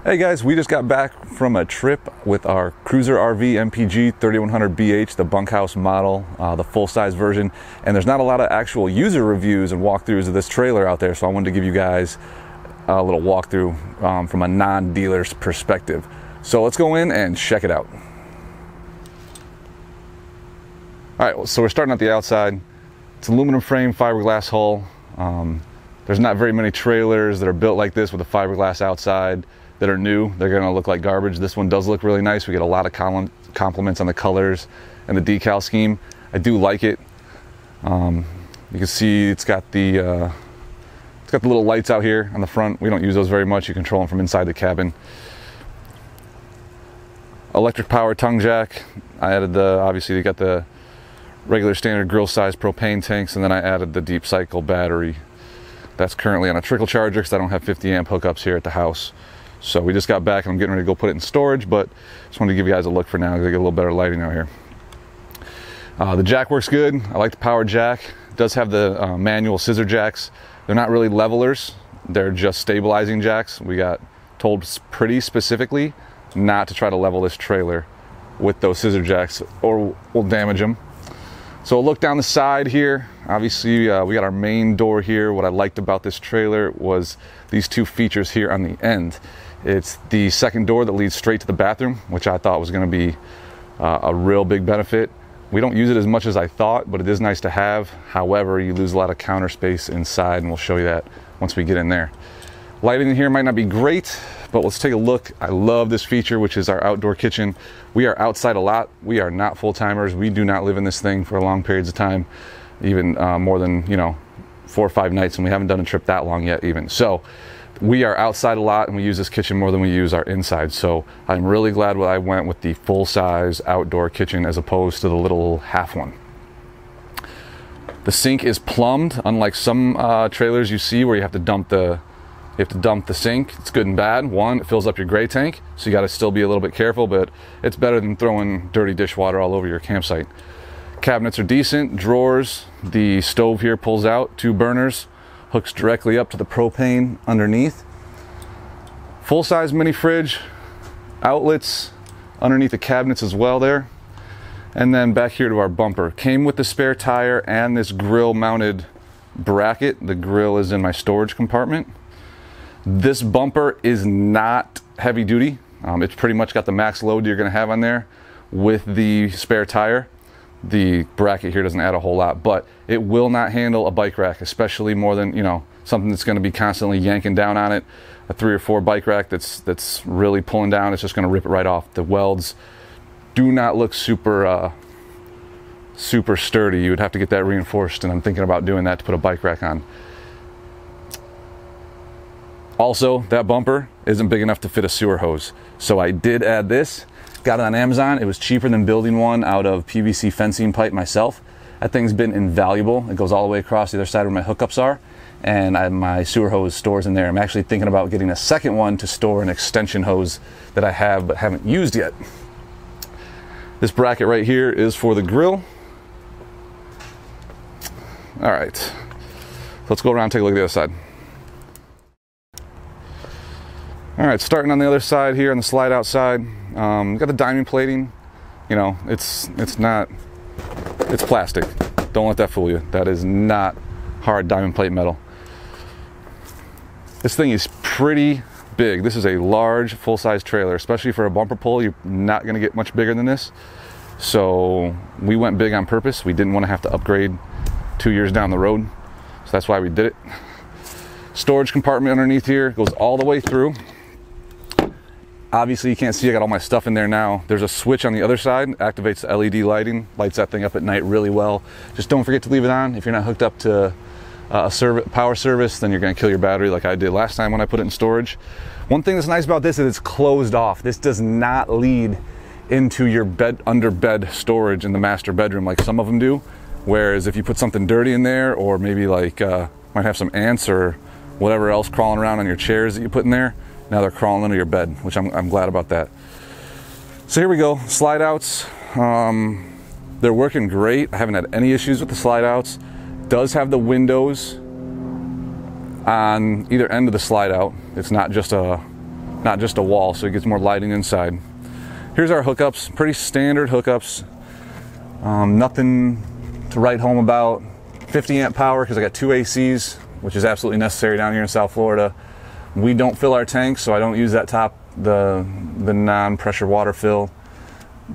Hey guys, we just got back from a trip with our CruiserRV MPG 3100BH, the Bunkhouse model, the full-size version, and there's not a lot of actual user reviews and walkthroughs of this trailer out there, so I wanted to give you guys a little walkthrough from a non-dealer's perspective. So let's go in and check it out. Alright, so we're starting at the outside. It's aluminum frame, fiberglass hull. There's not very many trailers that are built like this with a fiberglass outside that are new. They're going to look like garbage. This one does look really nice. We get a lot of compliments on the colors and the decal scheme. I do like it. You can see it's got the little lights out here on the front. We don't use those very much. You control them from inside the cabin. Electric power tongue jack. I added obviously you got the regular standard grill size propane tanks, and then I added the deep cycle battery. That's currently on a trickle charger because I don't have 50 amp hookups here at the house. So we just got back and I'm getting ready to go put it in storage, but just wanted to give you guys a look for now because I get a little better lighting out here. The jack works good. I like the power jack. It does have the manual scissor jacks. They're not really levelers. They're just stabilizing jacks. We got told pretty specifically not to try to level this trailer with those scissor jacks or we'll damage them. So we'll look down the side here. Obviously, we got our main door here. What I liked about this trailer was these two features here on the end. It's the second door that leads straight to the bathroom, which I thought was going to be a real big benefit. We don't use it as much as I thought, but it is nice to have. However, you lose a lot of counter space inside, and we'll show you that once we get in there. Lighting in here might not be great, but let's take a look. I love this feature, which is our outdoor kitchen. We are outside a lot. We are not full-timers. We do not live in this thing for long periods of time, even more than 4 or 5 nights, and we haven't done a trip that long yet even. So we are outside a lot, and we use this kitchen more than we use our inside. So I'm really glad I went with the full-size outdoor kitchen as opposed to the little half one. The sink is plumbed, unlike some trailers you see where you have to dump the sink. It's good and bad. One, it fills up your gray tank, so you got to still be a little bit careful, but it's better than throwing dirty dishwater all over your campsite. Cabinets are decent. Drawers. The stove here pulls out 2 burners, hooks directly up to the propane underneath. Full-size mini fridge, outlets underneath the cabinets as well there. And then back here to our bumper. Came with the spare tire and this grill mounted bracket. The grill is in my storage compartment. This bumper is not heavy duty. It's pretty much got the max load you're going to have on there with the spare tire. The bracket here doesn't add a whole lot, but it will not handle a bike rack, especially more than something that's going to be constantly yanking down on it. A 3 or 4 bike rack that's really pulling down, it's just going to rip it right off. The welds do not look super sturdy. You would have to get that reinforced, and I'm thinking about doing that to put a bike rack on. Also, that bumper isn't big enough to fit a sewer hose, so I did add this. Got it on Amazon. It was cheaper than building one out of PVC fencing pipe myself. That thing's been invaluable. It goes all the way across the other side where my hookups are, and my sewer hose stores in there. I'm actually thinking about getting a second one to store an extension hose that I have but haven't used yet. This bracket right here is for the grill. All right, let's go around and take a look at the other side. All right, starting on the other side here on the slide outside, got the diamond plating. It's plastic. Don't let that fool you. That is not hard diamond plate metal. This thing is pretty big. This is a large full-size trailer, especially for a bumper pull. You're not going to get much bigger than this. So we went big on purpose. We didn't want to have to upgrade 2 years down the road. So that's why we did it. Storage compartment underneath here goes all the way through. Obviously you can't see I got all my stuff in there now. There's a switch on the other side, activates the LED lighting, lights that thing up at night really well. Just don't forget to leave it on. If you're not hooked up to a power service, then you're gonna kill your battery like I did last time when I put it in storage. One thing that's nice about this is it's closed off. This does not lead into your under bed storage in the master bedroom like some of them do. Whereas if you put something dirty in there, or maybe like might have some ants or whatever else crawling around on your chairs that you put in there, now they're crawling under your bed, which I'm glad about that. So here we go, slide outs. They're working great. I haven't had any issues with the slide outs. Does have the windows on either end of the slide out. It's not just a not just a wall, so it gets more lighting inside. Here's our hookups, pretty standard hookups. Nothing to write home about. 50 amp power because I got 2 ACs, which is absolutely necessary down here in South Florida. We don't fill our tanks, so I don't use that the non-pressure water fill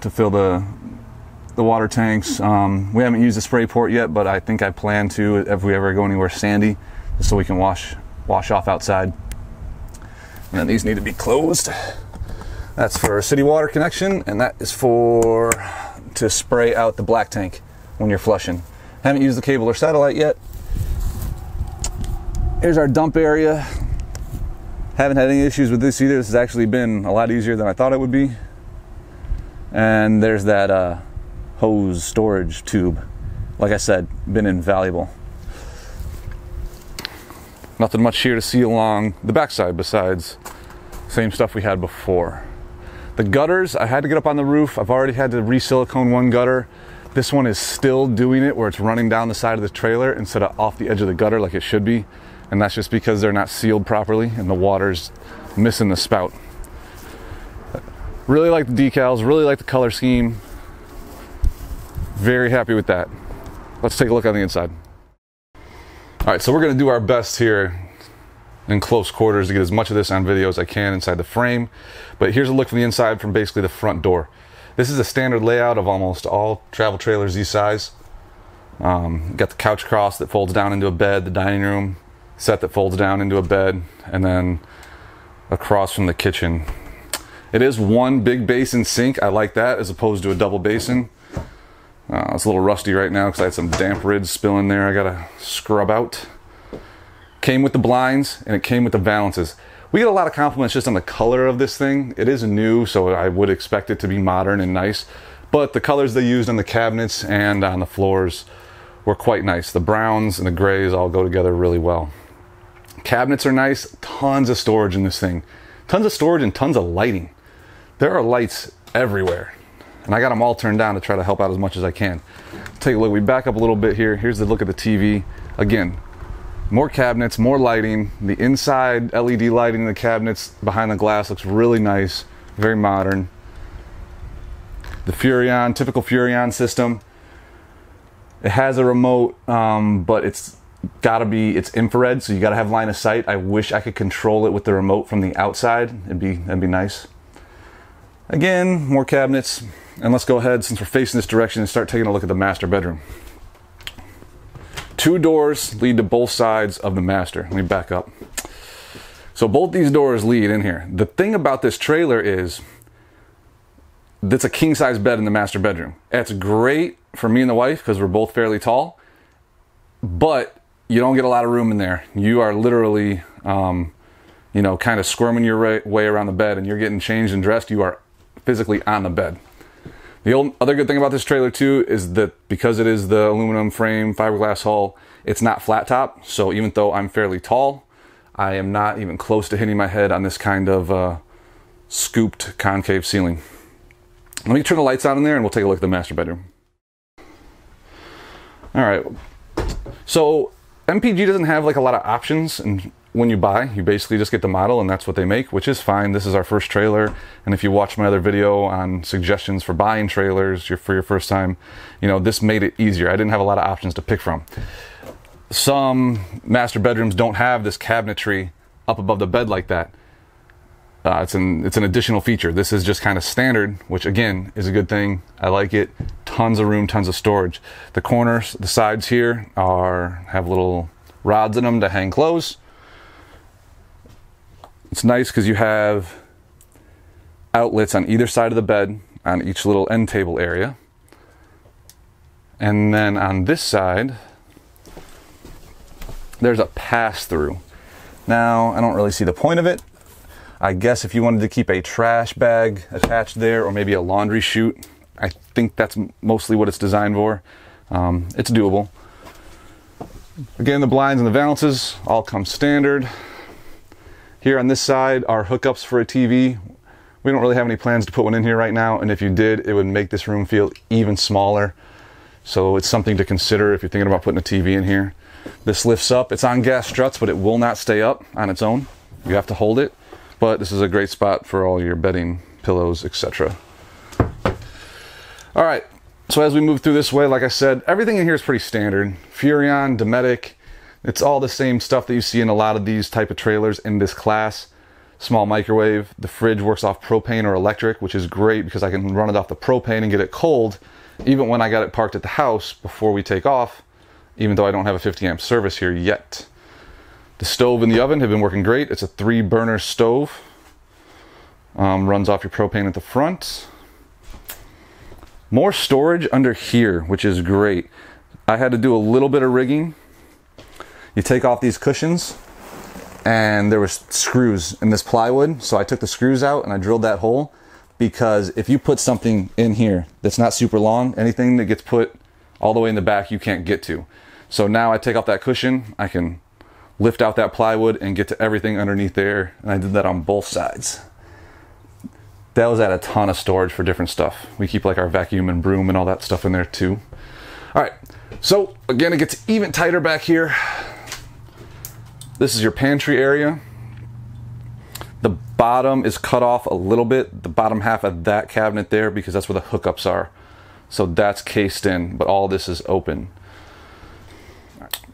to fill the water tanks. We haven't used the spray port yet, but I think I plan to if we ever go anywhere sandy, just so we can wash off outside. And then these need to be closed. That's for city water connection, and that is to spray out the black tank when you're flushing. Haven't used the cable or satellite yet. Here's our dump area. Haven't had any issues with this either. This has actually been a lot easier than I thought it would be. And there's that hose storage tube. Like I said, been invaluable. Nothing much here to see along the backside besides same stuff we had before. The gutters, I had to get up on the roof. I've already had to re-silicone one gutter. This one is still doing it where it's running down the side of the trailer instead of off the edge of the gutter like it should be. And that's just because they're not sealed properly and the water's missing the spout. Really like the decals, really like the color scheme. Very happy with that. Let's take a look on the inside. All right, so we're gonna do our best here in close quarters to get as much of this on video as I can inside the frame. But here's a look from the inside from basically the front door. This is a standard layout of almost all travel trailers these size. Got the couch cross that folds down into a bed, the dining room set that folds down into a bed, and then across from the kitchen. It is one big basin sink. I like that as opposed to a double basin. It's a little rusty right now because I had some damp rids spilling there I gotta scrub out. Came with the blinds and it came with the valances. We get a lot of compliments just on the color of this thing. It is new, so I would expect it to be modern and nice, but the colors they used on the cabinets and on the floors were quite nice. The browns and the grays all go together really well. Cabinets are nice, tons of storage in this thing. Tons of storage and tons of lighting. There are lights everywhere, and I got them all turned down to try to help out as much as I can. Take a look, we back up a little bit here. Here's the look at the TV. Again, more cabinets, more lighting. The inside LED lighting in the cabinets behind the glass looks really nice, very modern. The Furrion, typical Furrion system. It has a remote, but it's infrared, so you gotta have line of sight. I wish I could control it with the remote from the outside. That'd be nice. Again, more cabinets. And let's go ahead, since we're facing this direction, and start taking a look at the master bedroom. 2 doors lead to both sides of the master. Let me back up. So both these doors lead in here. The thing about this trailer is it's a king size bed in the master bedroom. It's great for me and the wife because we're both fairly tall, but you don't get a lot of room in there. You are literally, kind of squirming your way around the bed, and you're getting changed and dressed. You are physically on the bed. The other good thing about this trailer too is that because it is the aluminum frame, fiberglass hull, it's not flat top. So even though I'm fairly tall, I am not even close to hitting my head on this kind of scooped concave ceiling. Let me turn the lights on in there and we'll take a look at the master bedroom. All right, so MPG doesn't have like a lot of options, and when you buy, you basically just get the model and that's what they make, which is fine. This is our first trailer, and if you watch my other video on suggestions for buying trailers for your first time, this made it easier. I didn't have a lot of options to pick from. Some master bedrooms don't have this cabinetry up above the bed like that. It's an additional feature. This is just kind of standard, which again is a good thing. I like it. Tons of room, tons of storage. The corners, the sides here have little rods in them to hang clothes. It's nice because you have outlets on either side of the bed on each little end table area. And then on this side, there's a pass-through. Now, I don't really see the point of it. I guess if you wanted to keep a trash bag attached there, or maybe a laundry chute, I think that's mostly what it's designed for. It's doable. Again, the blinds and the valances all come standard. Here on this side are hookups for a TV. We don't really have any plans to put one in here right now, and if you did, it would make this room feel even smaller. So it's something to consider if you're thinking about putting a TV in here. This lifts up. It's on gas struts, but it will not stay up on its own. You have to hold it. but this is a great spot for all your bedding, pillows, etc. All right, so as we move through this way, like I said, everything in here is pretty standard. Furrion, Dometic, it's all the same stuff that you see in a lot of these type of trailers in this class. Small microwave. The fridge works off propane or electric, which is great because I can run it off the propane and get it cold even when I got it parked at the house before we take off, even though I don't have a 50 amp service here yet. The stove and the oven have been working great. It's a 3-burner stove. Runs off your propane at the front. More storage under here, which is great. I had to do a little bit of rigging. You take off these cushions and there was screws in this plywood. So I took the screws out and I drilled that hole, because if you put something in here that's not super long, anything that gets put all the way in the back you can't get to. So now I take off that cushion, I can lift out that plywood and get to everything underneath there. And I did that on both sides. That was at a ton of storage for different stuff. We keep like our vacuum and broom and all that stuff in there too. All right, so again, it gets even tighter back here. This is your pantry area. The bottom is cut off a little bit, the bottom half of that cabinet there, because that's where the hookups are. So that's cased in, but all this is open.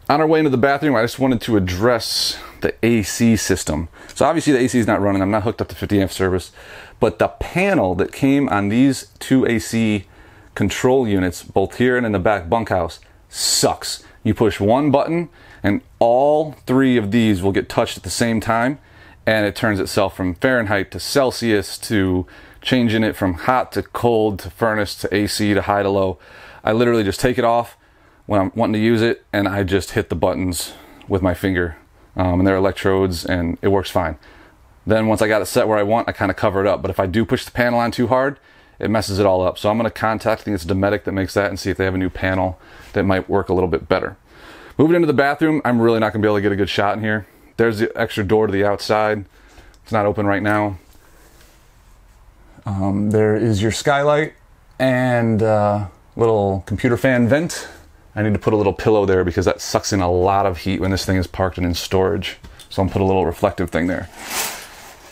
On our way into the bathroom, I just wanted to address the AC system. So obviously the AC is not running. I'm not hooked up to 50 amp service, but the panel that came on these 2 AC control units, both here and in the back bunkhouse, sucks. You push one button and all 3 of these will get touched at the same time, and it turns itself from Fahrenheit to Celsius to changing it from hot to cold to furnace to AC to high to low. I literally just take it off when I'm wanting to use it, and I just hit the buttons with my finger, and they're electrodes, and it works fine. Then once I got it set where I want, I kind of cover it up. But if I do push the panel on too hard, it messes it all up. So I'm going to contact, I think it's Dometic that makes that, and see if they have a new panel that might work a little bit better. Moving into the bathroom, I'm really not going to be able to get a good shot in here. There's the extra door to the outside. It's not open right now. There is your skylight and little computer fan vent. I need to put a little pillow there because that sucks in a lot of heat when this thing is parked and in storage. So I'm gonna put a little reflective thing there.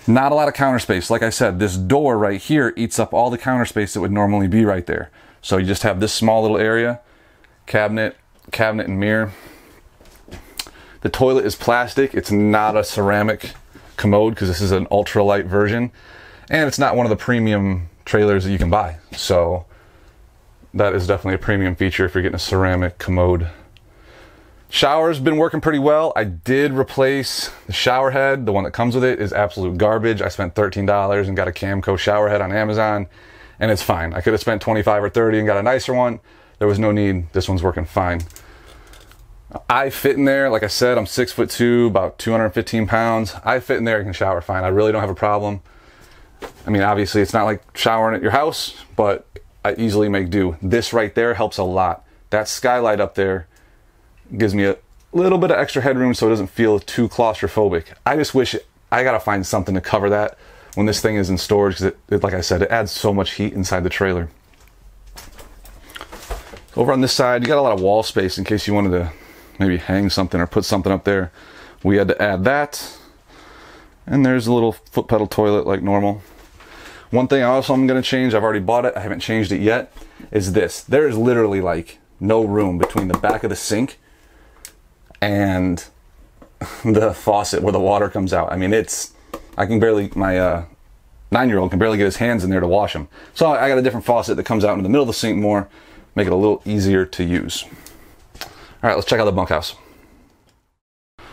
Not a lot of counter space. Like I said, this door right here eats up all the counter space that would normally be right there. So you just have this small little area, cabinet and mirror. The toilet is plastic. It's not a ceramic commode because this is an ultralight version. And it's not one of the premium trailers that you can buy. So that is definitely a premium feature if you're getting a ceramic commode. Shower's been working pretty well. I did replace the shower head. The one that comes with it is absolute garbage. I spent $13 and got a Camco shower head on Amazon, and it's fine. I could have spent $25 or $30 and got a nicer one. There was no need. This one's working fine. I fit in there. Like I said, I'm 6'2", about 215 pounds. I fit in there and can shower fine. I really don't have a problem. I mean, obviously it's not like showering at your house, but I easily make do. This right there helps a lot. That skylight up there gives me a little bit of extra headroom so it doesn't feel too claustrophobic. I just wish I gotta find something to cover that when this thing is in storage, because like I said, it adds so much heat inside the trailer. Over on this side, you got a lot of wall space in case you wanted to maybe hang something or put something up there. We had to add that. And there's a little foot pedal toilet like normal. One thing also I'm gonna change, I've already bought it, I haven't changed it yet, is this. There is literally like no room between the back of the sink and the faucet where the water comes out. I mean, I can barely, my 9-year-old can barely get his hands in there to wash them. So I got a different faucet that comes out into the middle of the sink more, make it a little easier to use. All right, let's check out the bunkhouse. All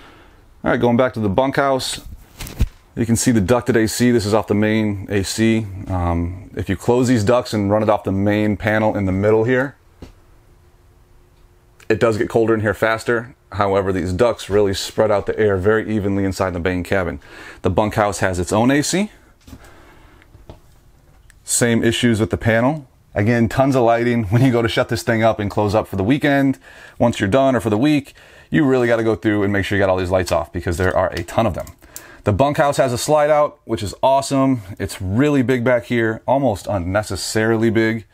right, going back to the bunkhouse, you can see the ducted AC. This is off the main AC. If you close these ducts and run it off the main panel in the middle here, it does get colder in here faster. However, these ducts really spread out the air very evenly inside the main cabin. The bunkhouse has its own AC. Same issues with the panel. Again, tons of lighting. When you go to shut this thing up and close up for the weekend, once you're done or for the week, you really got to go through and make sure you got all these lights off because there are a ton of them. The bunkhouse has a slide out, which is awesome. It's really big back here, almost unnecessarily big.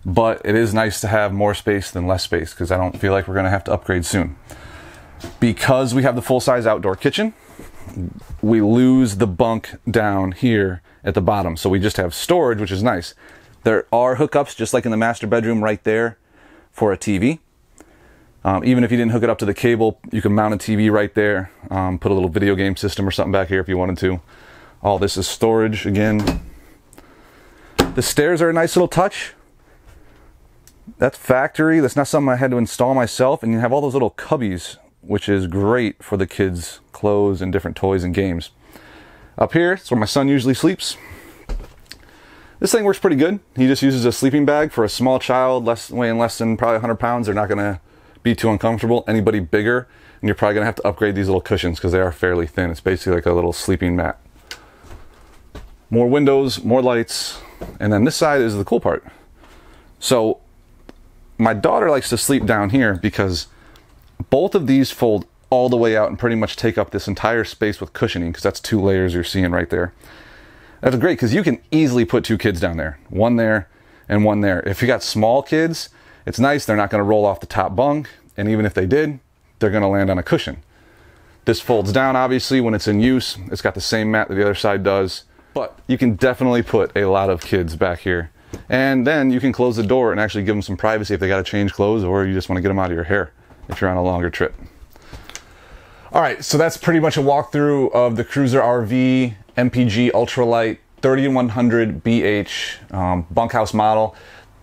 But it is nice to have more space than less space because I don't feel like we're going to have to upgrade soon. Because we have the full-size outdoor kitchen, we lose the bunk down here at the bottom. So we just have storage, which is nice. There are hookups, just like in the master bedroom right there, for a TV. Even if you didn't hook it up to the cable, you can mount a TV right there, put a little video game system or something back here if you wanted to. All this is storage again. The stairs are a nice little touch. That's factory. That's not something I had to install myself. And you have all those little cubbies, which is great for the kids' clothes and different toys and games. Up here, it's where my son usually sleeps. This thing works pretty good. He just uses a sleeping bag. For a small child, weighing less than probably 100 pounds, they're not going to be too uncomfortable. Anybody bigger, and you're probably going to have to upgrade these little cushions because they are fairly thin. It's basically like a little sleeping mat. More windows, more lights, and then this side is the cool part. So my daughter likes to sleep down here because both of these fold all the way out and pretty much take up this entire space with cushioning, because that's 2 layers you're seeing right there. That's great because you can easily put 2 kids down there. One there and one there. If you got small kids, it's nice. They're not going to roll off the top bunk. And even if they did, they're going to land on a cushion. This folds down, obviously, when it's in use. It's got the same mat that the other side does. But you can definitely put a lot of kids back here. And then you can close the door and actually give them some privacy if they got to change clothes, or you just want to get them out of your hair if you're on a longer trip. All right, so that's pretty much a walkthrough of the CruiserRV MPG Ultralight 3100BH bunkhouse model.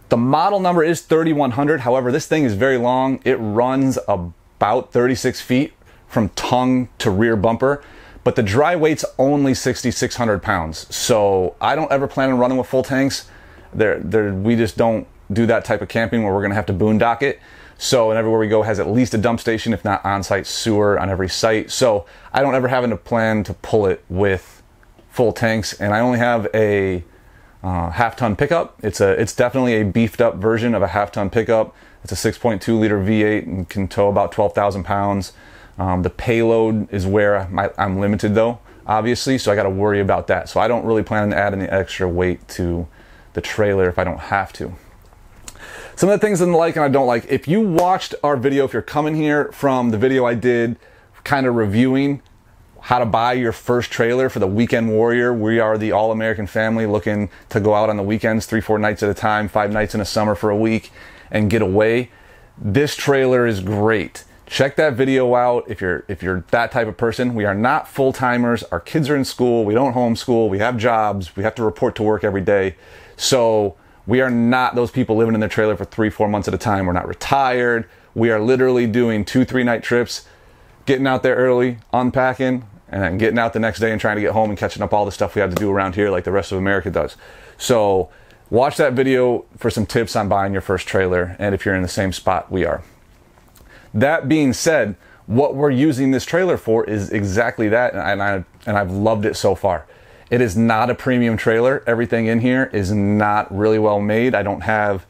The model number is 3100. However, this thing is very long. It runs about 36 feet from tongue to rear bumper, but the dry weight's only 6,600 pounds. So I don't ever plan on running with full tanks. We just don't do that type of camping where we're gonna have to boondock it. So, and everywhere we go has at least a dump station, if not on-site sewer on every site. So I don't ever have a plan to pull it with full tanks. And I only have a half-ton pickup. It's definitely a beefed up version of a half-ton pickup. It's a 6.2 liter V8 and can tow about 12,000 pounds. The payload is where I'm limited though, obviously, so I got to worry about that. So I don't really plan on adding any extra weight to the trailer if I don't have to. Some of the things I like and I don't like. If you watched our video, if you're coming here from the video I did kind of reviewing how to buy your first trailer for the weekend warrior, we are the all-American family looking to go out on the weekends 3-4 nights at a time, 5 nights in a summer for a week and get away. This trailer is great. Check that video out if you're that type of person. We are not full-timers. Our kids are in school. We don't homeschool. We have jobs. We have to report to work every day. So we are not those people living in their trailer for 3-4 months at a time. We're not retired. We are literally doing 2-3 night trips, getting out there early, unpacking, and then getting out the next day and trying to get home and catching up all the stuff we have to do around here like the rest of America does. So watch that video for some tips on buying your first trailer, and if you're in the same spot we are. That being said, what we're using this trailer for is exactly that, and I've loved it so far. It is not a premium trailer. Everything in here is not really well made. I don't have,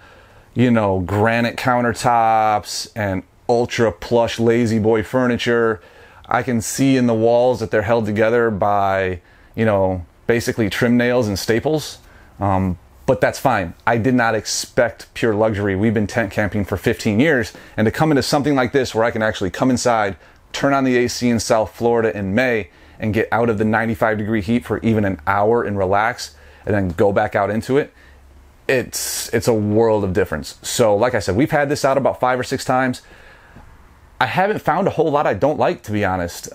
you know, granite countertops and ultra plush lazy boy furniture. I can see in the walls that they're held together by, you know, basically trim nails and staples. But that's fine. I did not expect pure luxury. We've been tent camping for 15 years, and to come into something like this where I can actually come inside, turn on the AC in South Florida in May, and get out of the 95-degree heat for even an hour and relax, and then go back out into it, it's a world of difference. So like I said, we've had this out about 5 or 6 times. I haven't found a whole lot I don't like, to be honest.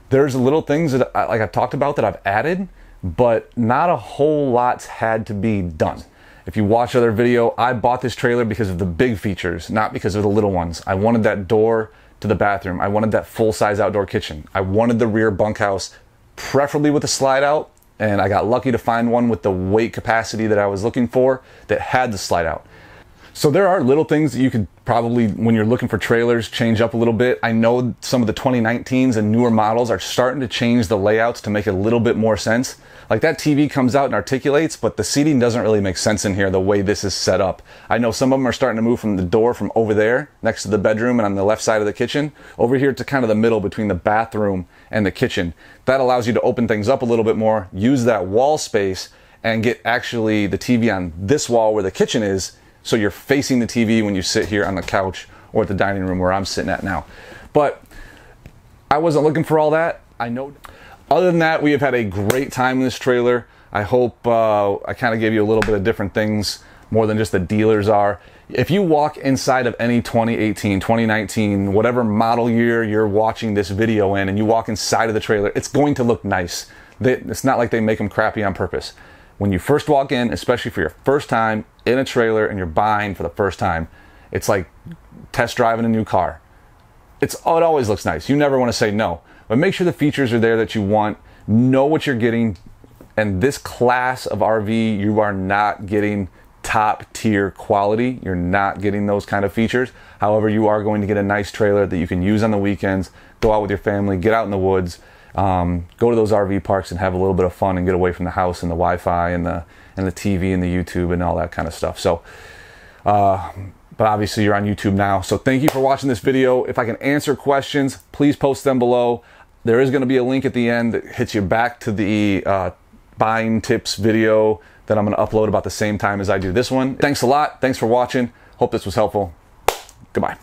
There's little things that like I've talked about that I've added, but not a whole lot's had to be done. If you watch other video, I bought this trailer because of the big features, not because of the little ones. I wanted that door to the bathroom. I wanted that full-size outdoor kitchen. I wanted the rear bunkhouse, preferably with a slide out, and I got lucky to find one with the weight capacity that I was looking for that had the slide out. So there are little things that you could probably, when you're looking for trailers, change up a little bit. I know some of the 2019s and newer models are starting to change the layouts to make it a little bit more sense. Like that TV comes out and articulates, but the seating doesn't really make sense in here the way this is set up. I know some of them are starting to move from the door from over there next to the bedroom and on the left side of the kitchen over here to kind of the middle between the bathroom and the kitchen. That allows you to open things up a little bit more, use that wall space, and get actually the TV on this wall where the kitchen is, so you're facing the TV when you sit here on the couch or at the dining room where I'm sitting at now. But I wasn't looking for all that. I know. Other than that, we have had a great time in this trailer. I hope I kind of gave you a little bit of different things more than just the dealers are. If you walk inside of any 2018, 2019, whatever model year you're watching this video in, and you walk inside of the trailer, it's going to look nice. It's not like they make them crappy on purpose. When you first walk in, especially for your first time in a trailer and you're buying for the first time, it's like test driving a new car. It always looks nice. You never want to say no. But make sure the features are there that you want. Know what you're getting. And this class of RV, you are not getting top tier quality. You're not getting those kind of features. However, you are going to get a nice trailer that you can use on the weekends, go out with your family, get out in the woods, go to those RV parks and have a little bit of fun and get away from the house and the Wi-Fi and the TV and the YouTube and all that kind of stuff. So, but obviously you're on YouTube now. So thank you for watching this video. If I can answer questions, please post them below. There is going to be a link at the end that hits you back to the buying tips video that I'm going to upload about the same time as I do this one. Thanks a lot. Thanks for watching. Hope this was helpful. Goodbye.